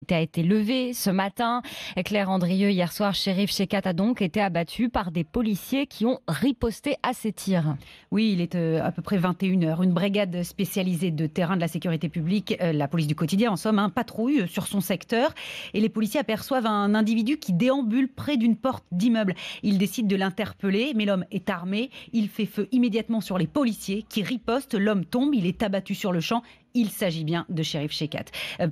l'impunité a été levée ce matin. Claire Andrieux, hier soir, Cherif Chekhat a donc été abattu par des policiers qui ont riposté à ses tirs. Oui, il est à peu près 21 heures. Une brigade spécialisée de terrain de la sécurité publique, la police du quotidien en somme, patrouille sur son secteur. Et les policiers aperçoivent un individu qui déambule près d'une porte d'immeuble. Ils décident de l'interpeller, mais l'homme est armé. Il fait feu immédiatement sur les policiers qui ripostent. L'homme tombe, il est abattu sur le champ. Il s'agit bien de Cherif Chekhat.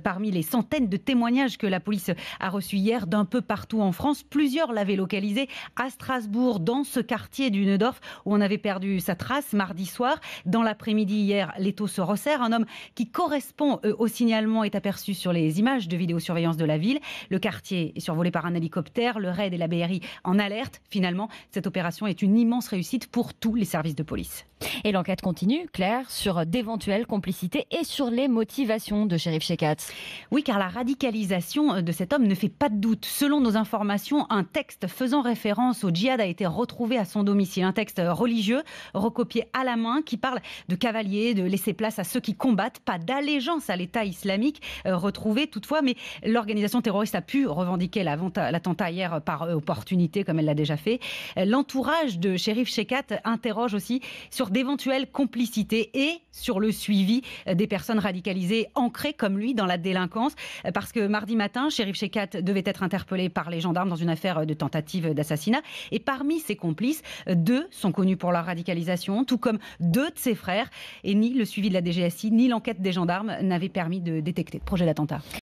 Parmi les centaines de témoignages que la police a reçus hier d'un peu partout en France, plusieurs l'avaient localisé à Strasbourg, dans ce quartier du Neudorf où on avait perdu sa trace mardi soir. Dans l'après-midi hier, l'étau se resserre. Un homme qui correspond au signalement est aperçu sur les images de vidéosurveillance de la ville. Le quartier est survolé par un hélicoptère. Le RAID et la BRI en alerte. Finalement, cette opération est une immense réussite pour tous les services de police. Et l'enquête continue, Claire, sur d'éventuelles complicités et sur les motivations de Cherif Chekhat. Oui, car la radicalisation de cet homme ne fait pas de doute. Selon nos informations, un texte faisant référence au djihad a été retrouvé à son domicile. Un texte religieux, recopié à la main, qui parle de cavaliers, de laisser place à ceux qui combattent, pas d'allégeance à l'État islamique retrouvé toutefois. Mais l'organisation terroriste a pu revendiquer l'attentat hier par opportunité, comme elle l'a déjà fait. L'entourage de Cherif Chekhat interroge aussi sur d'éventuelles complicités et sur le suivi des personnes radicalisées ancrées comme lui dans la délinquance. Parce que mardi matin, Cherif Chekhat devait être interpellé par les gendarmes dans une affaire de tentative d'assassinat. Et parmi ses complices, 2 sont connus pour leur radicalisation, tout comme 2 de ses frères. Et ni le suivi de la DGSI, ni l'enquête des gendarmes n'avaient permis de détecter le projet d'attentat.